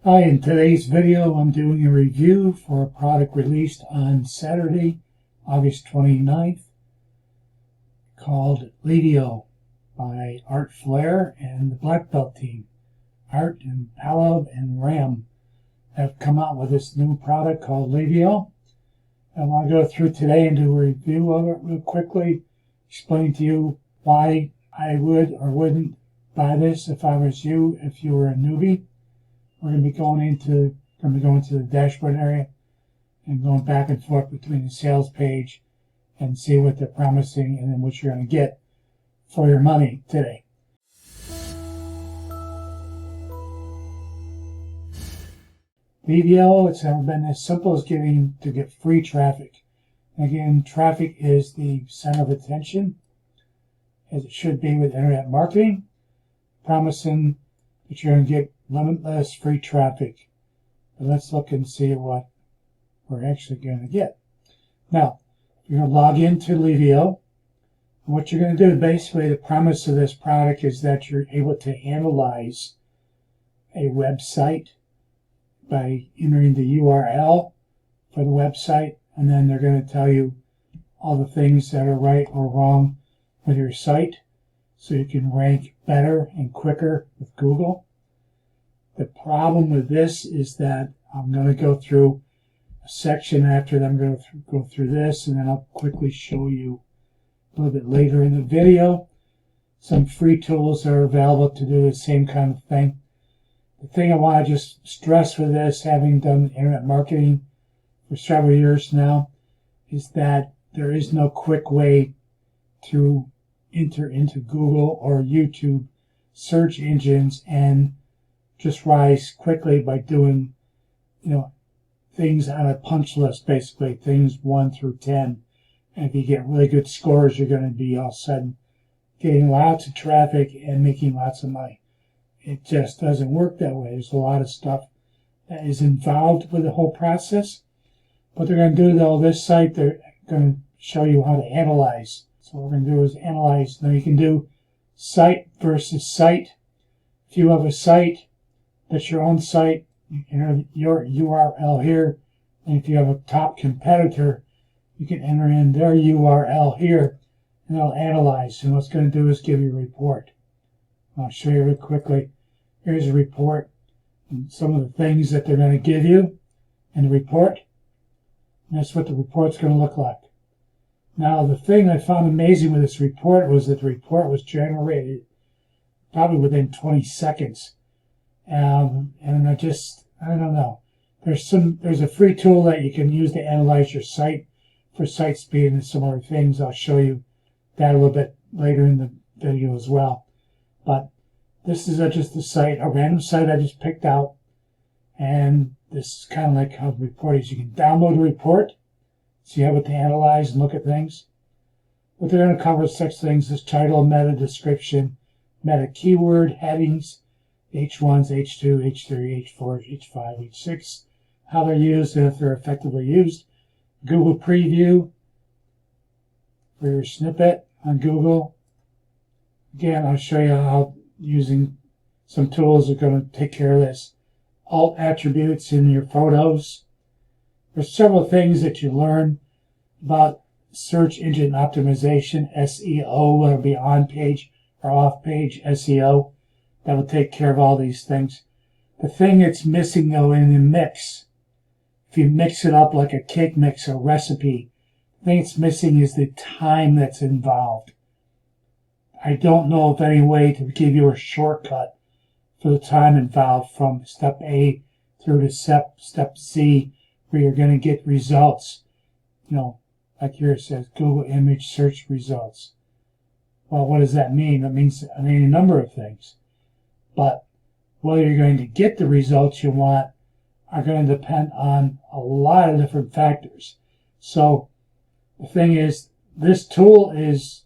Hi, in today's video I'm doing a review for a product released on Saturday, August 29th, called Livio by Art Flair and the Black Belt team. Art and Palav and Ram have come out with this new product called Livio. I want to go through today and do a review of it real quickly, explain to you why I would or wouldn't buy this if I was you, if you were a newbie. We're going to be going into the dashboard area and going back and forth between the sales page and see what they're promising and then what you're going to get for your money today. Livio, it's never been as simple as to get free traffic. Again, traffic is the center of attention, as it should be with internet marketing, promising that you're going to get limitless free traffic. But let's look and see what we're actually going to get. Now, you're going to log into Livio. And what you're going to do, basically, the premise of this product is that you're able to analyze a website by entering the URL for the website, and then they're going to tell you all the things that are right or wrong with your site so you can rank better and quicker with Google. The problem with this is that I'm going to go through a section after that. I'm going to go through this, and then I'll quickly show you a little bit later in the video some free tools that are available to do the same kind of thing. The thing I want to just stress with this, having done internet marketing for several years now, is that there is no quick way to enter into Google or YouTube search engines and just rise quickly by doing, things on a punch list, basically, things 1 through 10. And if you get really good scores, you're going to be all of a sudden getting lots of traffic and making lots of money. It just doesn't work that way. There's a lot of stuff that is involved with the whole process. What they're going to do, though, this site, they're going to show you how to analyze. So what we're going to do is analyze. Now you can do site versus site. If you have a site that's your own site, you enter your URL here. And if you have a top competitor, you can enter in their URL here, and it'll analyze. And what's going to do is give you a report. I'll show you real quickly. Here's a report and some of the things that they're going to give you in the report. And that's what the report's going to look like. Now, the thing I found amazing with this report was that the report was generated probably within 20 seconds. And I don't know. There's a free tool that you can use to analyze your site for site speed and similar things. I'll show you that a little bit later in the video as well. But this is just a random site I just picked out. And this is kind of like how the report is. You can download the report, so you have it to analyze and look at things. But they're going to cover 6 things: this title, meta description, meta keyword, headings, H1s, H2, H3, H4, H5, H6, how they're used and if they're effectively used. Google preview for your snippet on Google. Again, I'll show you how using some tools are going to take care of this. Alt attributes in your photos. There's several things that you learn about search engine optimization, SEO, whether it be on-page or off-page SEO. That will take care of all these things. The thing that's missing, though, in the mix, if you mix it up like a cake mix or recipe, the thing that's missing is the time that's involved. I don't know of any way to give you a shortcut for the time involved from step A through to step Z, where you're going to get results. Like here it says, Google image search results. Well, what does that mean? That means a number of things. But whether you're going to get the results you want are going to depend on a lot of different factors. So the thing is, this tool is,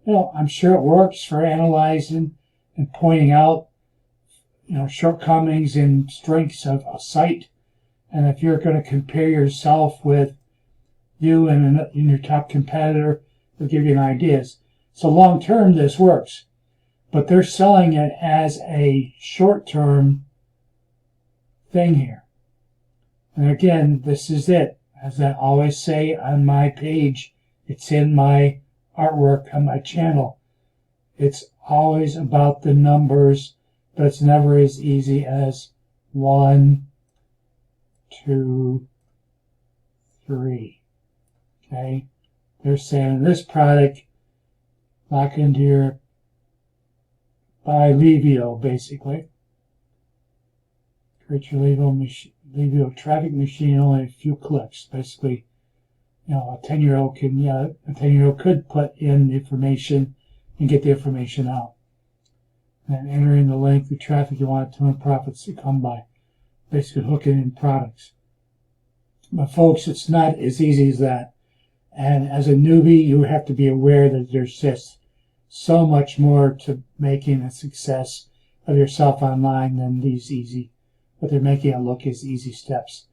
I'm sure it works for analyzing and pointing out, shortcomings and strengths of a site. And if you're going to compare yourself with you and your top competitor, it'll give you an idea. So long term, this works. But they're selling it as a short-term thing here. And again, this is it. As I always say on my page, it's in my artwork on my channel. It's always about the numbers, but it's never as easy as 1, 2, 3. Okay? They're saying this product, lock into your, by Livio, basically. Create your Livio traffic machine in only a few clicks. Basically, you know, a 10-year-old could put in the information and get the information out. And enter in the link, the traffic you want to and profits to come by. Basically hooking in products. But folks, it's not as easy as that. And as a newbie, you have to be aware that there's just so much more to making a success of yourself online than these easy, but they're making it look as easy steps.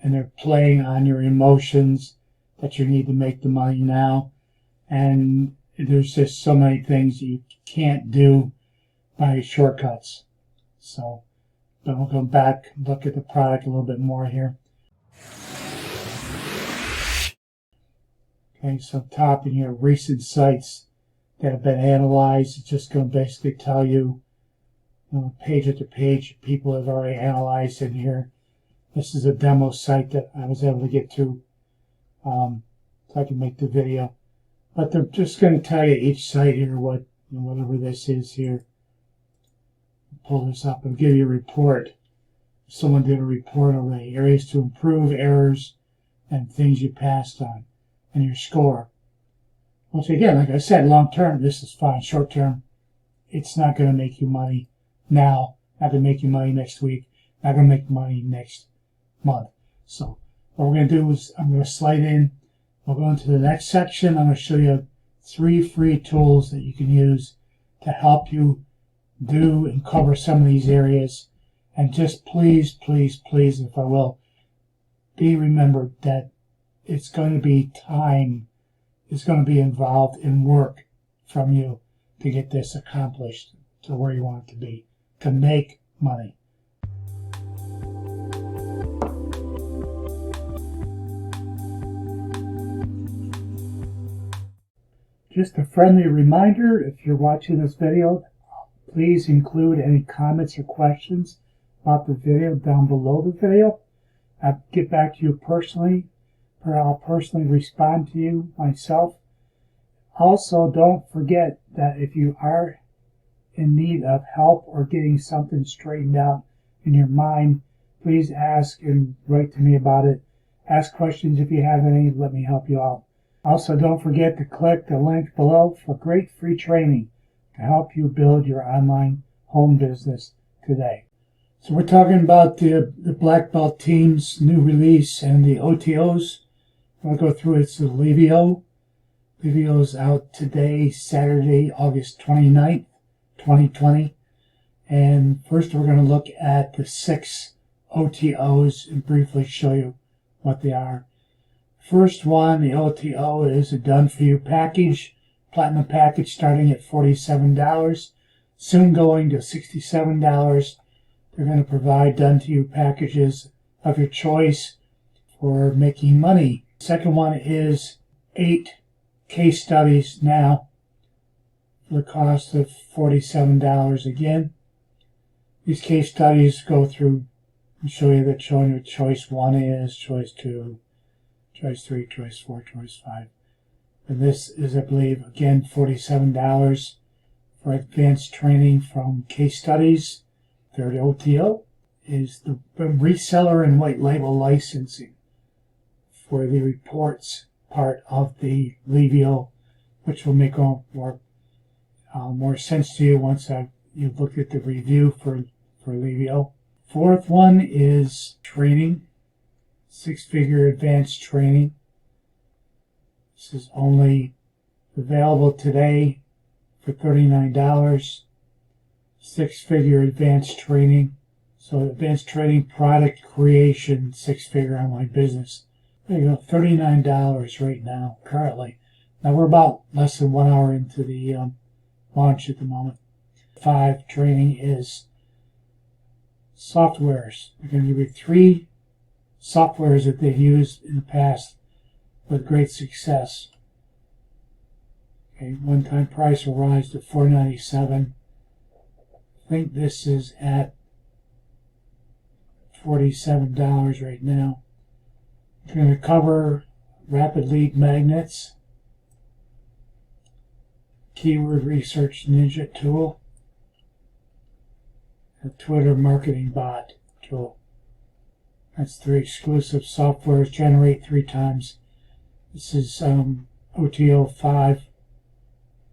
And they're playing on your emotions that you need to make the money now. And there's just so many things you can't do by shortcuts. So, but we'll go back and look at the product a little bit more here. Okay, so top in here, recent sites that have been analyzed. It's just going to basically tell you, page after page, people have already analyzed in here. This is a demo site that I was able to get to, so I can make the video. But they're just going to tell you each site here what, whatever this is here. Pull this up and give you a report. Someone did a report already. Areas to improve, errors, and things you passed on, and your score. Once again, like I said, long term, this is fine. Short term, it's not going to make you money now. Not going to make you money next week. Not going to make money next month. So what we're going to do is I'm going to slide in. We'll go into the next section. I'm going to show you 3 free tools that you can use to help you do and cover some of these areas. And just please, please, please, if I will, be remembered that it's going to be time. It's going to be involved in work from you to get this accomplished to where you want it to be, to make money. Just a friendly reminder, if you're watching this video, please include any comments or questions about the video down below the video. I'll get back to you personally, or I'll personally respond to you myself. Also, don't forget that if you are in need of help or getting something straightened out in your mind, please ask and write to me about it. Ask questions if you have any. Let me help you out. Also, don't forget to click the link below for great free training to help you build your online home business today. So we're talking about the Black Belt Team's new release and the OTOs. I'll go through it. It's the Livio. Livio's out today, Saturday, August 29th, 2020. And first we're going to look at the 6 OTOs and briefly show you what they are. First one, the OTO, is a done-for-you package. Platinum package starting at $47, soon going to $67. They're going to provide done-to-you packages of your choice for making money. Second one is 8 case studies now for the cost of $47 again. These case studies go through and show you that showing what choice 1 is, choice 2, choice 3, choice 4, choice 5. And this is, I believe, again, $47 for advanced training from case studies. Third OTO is the reseller and white label licensing for the reports part of the Livio, which will make more sense to you once you've looked at the review for Livio. Fourth one is training, 6-figure advanced training. This is only available today for $39. 6-figure advanced training. So advanced training, product creation, 6-figure online business. There you go, $39 right now, currently. Now we're about less than 1 hour into the launch at the moment. 5 training is softwares. They're going to give you 3 softwares that they've used in the past with great success. Okay, one-time price will rise to $4.97. I think this is at $47 right now. We're going to cover rapid lead magnets, keyword research ninja tool, a Twitter marketing bot tool. That's 3 exclusive softwares. Generate 3 times. This is OTO 5.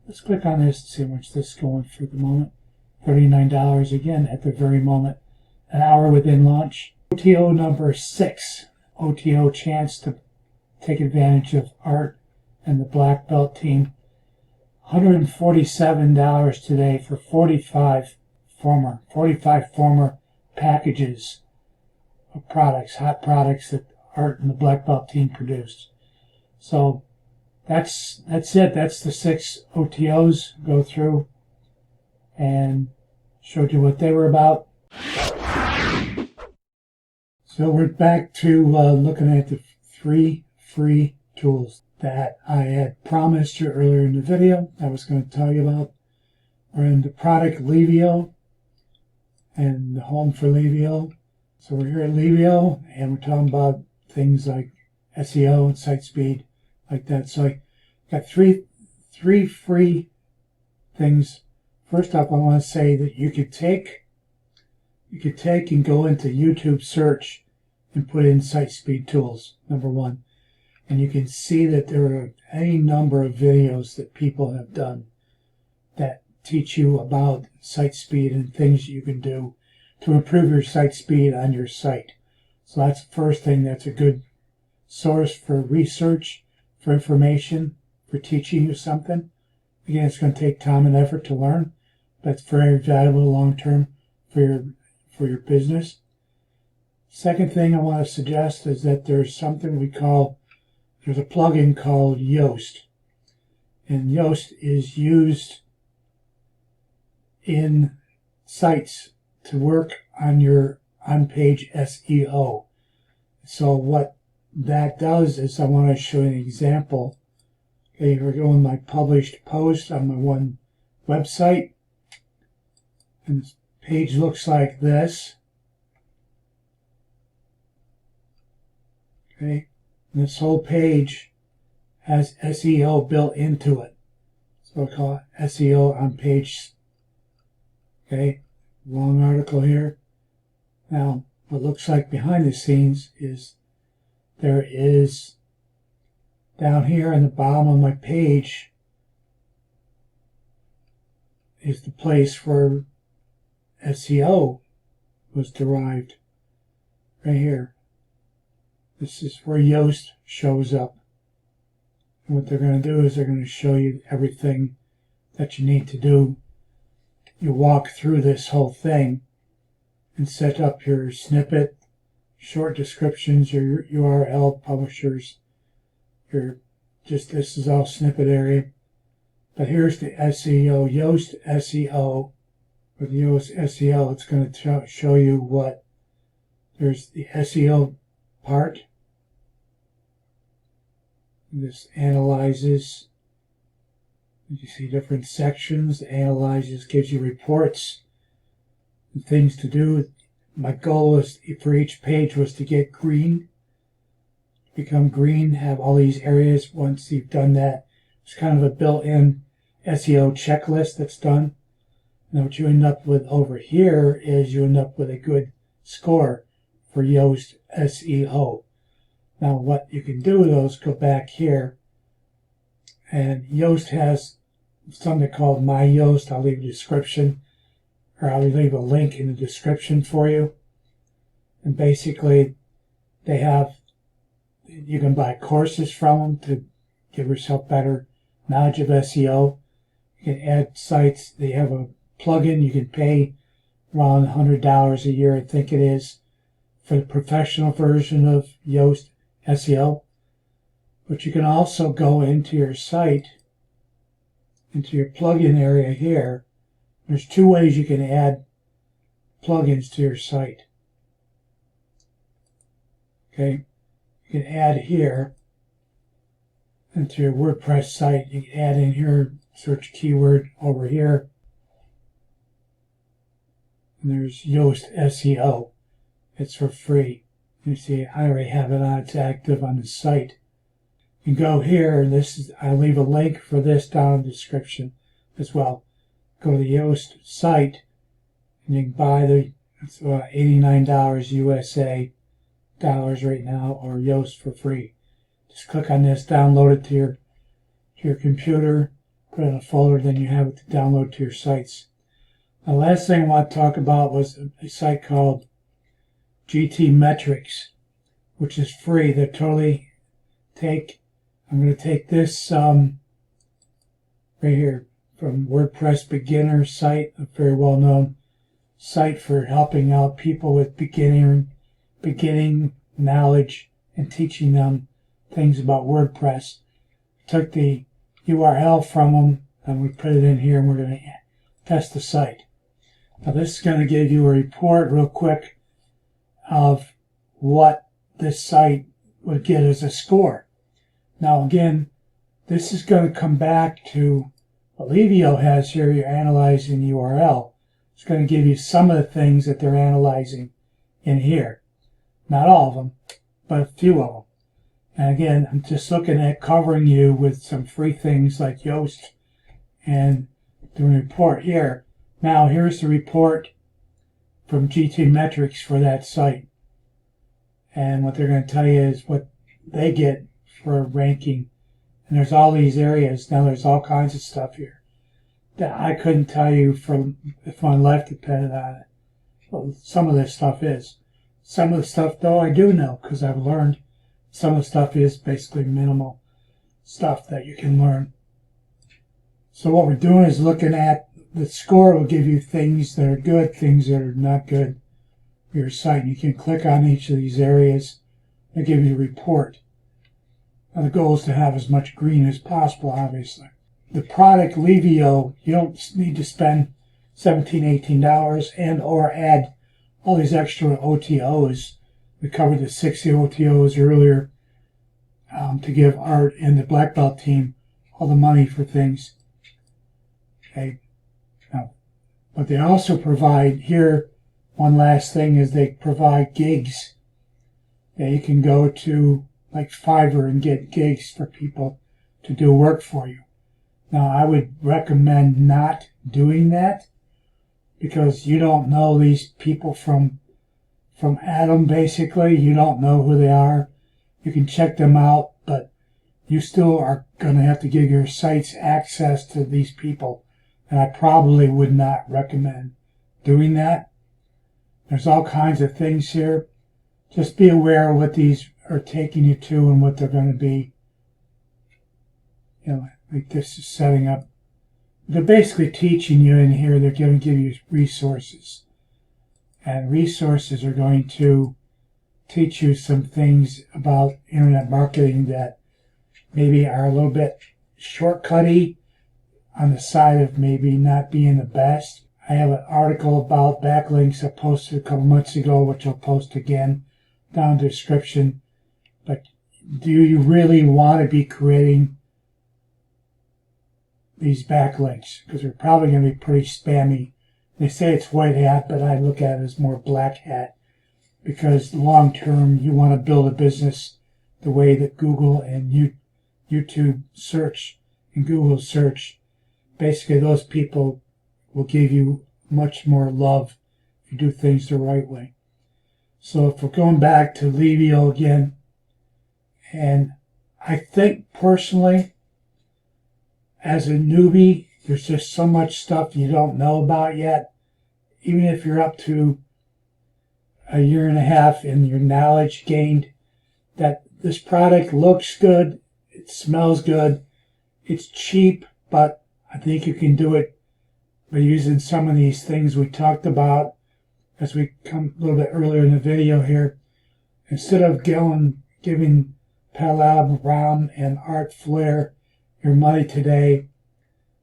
Let's click on this and see how much this is going for the moment. $39 again at the very moment. An hour within launch. OTO number 6. OTO chance to take advantage of Art and the Black Belt team. $147 today for 45 former packages of products, hot products that Art and the Black Belt team produced. So that's it. That's the 6 OTOs. Go through and showed you what they were about. So we're back to looking at the 3 free tools that I had promised you earlier in the video I was going to tell you about. We're in the product Livio and the home for Livio. So we're here at Livio and we're talking about things like SEO and site speed, like that. So I got three free things. First off, I want to say that you could take and go into YouTube search and put in site speed tools, number 1. And you can see that there are any number of videos that people have done that teach you about site speed and things you can do to improve your site speed on your site. So that's the first thing. That's a good source for research, for information, for teaching you something. Again, it's going to take time and effort to learn, but it's very valuable long term for your business. Second thing I want to suggest is that there's something there's a plugin called Yoast. And Yoast is used in sites to work on your on-page SEO. So what that does is I want to show you an example. Okay, we're going my published post on my one website. And this page looks like this. Okay, and this whole page has SEO built into it. So I'll call it SEO on page. Okay, long article here. Now, what looks like behind the scenes is there is down here on the bottom of my page is the place where SEO was derived. Right here. This is where Yoast shows up. And what they're going to do is they're going to show you everything that you need to do. You walk through this whole thing and set up your snippet, short descriptions, your URL, publishers, this is all snippet area. But here's the SEO, Yoast SEO. With Yoast SEO, it's going to show you what, there's the SEO part. This analyzes, you see different sections, analyzes, gives you reports and things to do. My goal was for each page was to get green, become green, have all these areas. Once you've done that, it's kind of a built-in SEO checklist that's done. Now what you end up with over here is you end up with a good score for Yoast SEO. Now what you can do though is go back here, and Yoast has something called My Yoast. I'll leave a description, or I'll leave a link in the description for you. And basically they have, you can buy courses from them to give yourself better knowledge of SEO. You can add sites. They have a plugin you can pay around $100 a year, I think it is, for the professional version of Yoast SEO. But you can also go into your site, into your plugin area here. There's 2 ways you can add plugins to your site. Okay, you can add here into your WordPress site. You can add in here, search keyword over here. And there's Yoast SEO. It's for free. You see, I already have it on. It's active on the site. You go here, and I'll leave a link for this down in the description as well. Go to the Yoast site, and you can buy it's $89 USA dollars right now, or Yoast for free. Just click on this, download it to your computer, put it in a folder, then you have it to download to your sites. The last thing I want to talk about was a site called GTmetrix, which is free. They're totally I'm going to take this right here from WordPress Beginner site, a very well-known site for helping out people with beginning knowledge and teaching them things about WordPress. Took the URL from them and we put it in here, and we're going to test the site. Now this is going to give you a report real quick of what this site would get as a score. Now again, this is going to come back to what Livio has here. You're analyzing the URL. It's going to give you some of the things that they're analyzing in here. Not all of them, but a few of them. And again, I'm just looking at covering you with some free things like Yoast and doing a report here. Now here's the report from GTmetrix for that site. And what they're going to tell you is what they get for ranking. And there's all these areas. Now there's all kinds of stuff here that I couldn't tell you if my life depended on it. Well, some of this stuff is. Some of the stuff, though, I do know because I've learned. Some of the stuff is basically minimal stuff that you can learn. So what we're doing is looking at the score. Will give you things that are good, things that are not good for your site. You can click on each of these areas and give you a report. Now the goal is to have as much green as possible, obviously. The product Livio, you don't need to spend $17, $18 and or add all these extra OTOs. We covered the 60 OTOs earlier to give Art and the Black Belt team all the money for things. Okay. Now, but they also provide here, one last thing is they provide gigs. Yeah, you can go to like Fiverr and get gigs for people to do work for you. Now, I would recommend not doing that because you don't know these people from Adam, basically. You don't know who they are. You can check them out, but you still are going to have to give your sites access to these people. And I probably would not recommend doing that. There's all kinds of things here. Just be aware of what these are taking you to and what they're going to be. You know, like this is setting up. They're basically teaching you in here. They're going to give you resources. And resources are going to teach you some things about internet marketing that maybe are a little bit shortcutty on the side of maybe not being the best. I have an article about backlinks I posted a couple months ago, which I'll post again down in the description. But do you really want to be creating these backlinks? Because they're probably going to be pretty spammy. They say it's white hat, but I look at it as more black hat. Because long term, you want to build a business the way that Google and YouTube search and Google search. Basically, those people will give you much more love if you do things the right way. So if we're going back to Livio again, and I think personally, as a newbie, there's just so much stuff you don't know about yet. Even if you're up to a year and a half in your knowledge gained, that this product looks good, it smells good, it's cheap, but I think you can do it by using some of these things we talked about as we come a little bit earlier in the video here. Instead of giving Palab, Ram, and Art Flair your money today,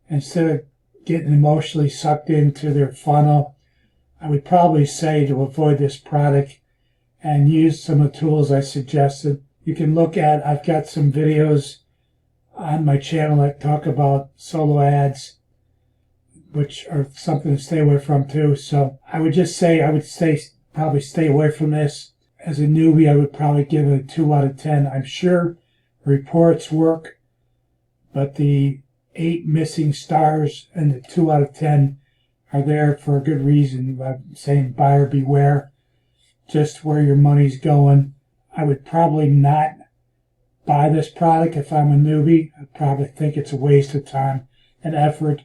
instead of getting emotionally sucked into their funnel, I would probably say to avoid this product and use some of the tools I suggested. You can look at, I've got some videos on my channel that talk about solo ads, which are something to stay away from too. So I would just say, probably stay away from this. As a newbie, I would probably give it a 2 out of 10. I'm sure reports work, but the 8 missing stars and the 2 out of 10 are there for a good reason. I'm saying buyer beware, just where your money's going. I would probably not buy this product if I'm a newbie. I probably think it's a waste of time and effort.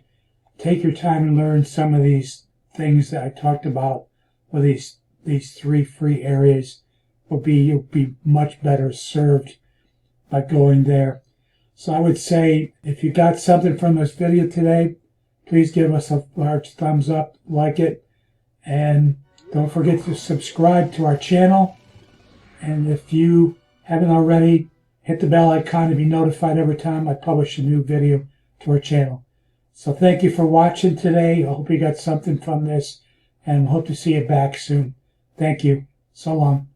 Take your time and learn some of these things that I talked about, or these 3 free areas. You'll be much better served by going there. So I would say, if you got something from this video today, please give us a large thumbs up, like it, and don't forget to subscribe to our channel. And if you haven't already, hit the bell icon to be notified every time I publish a new video to our channel. So thank you for watching today. I hope you got something from this, and hope to see you back soon. Thank you. So long.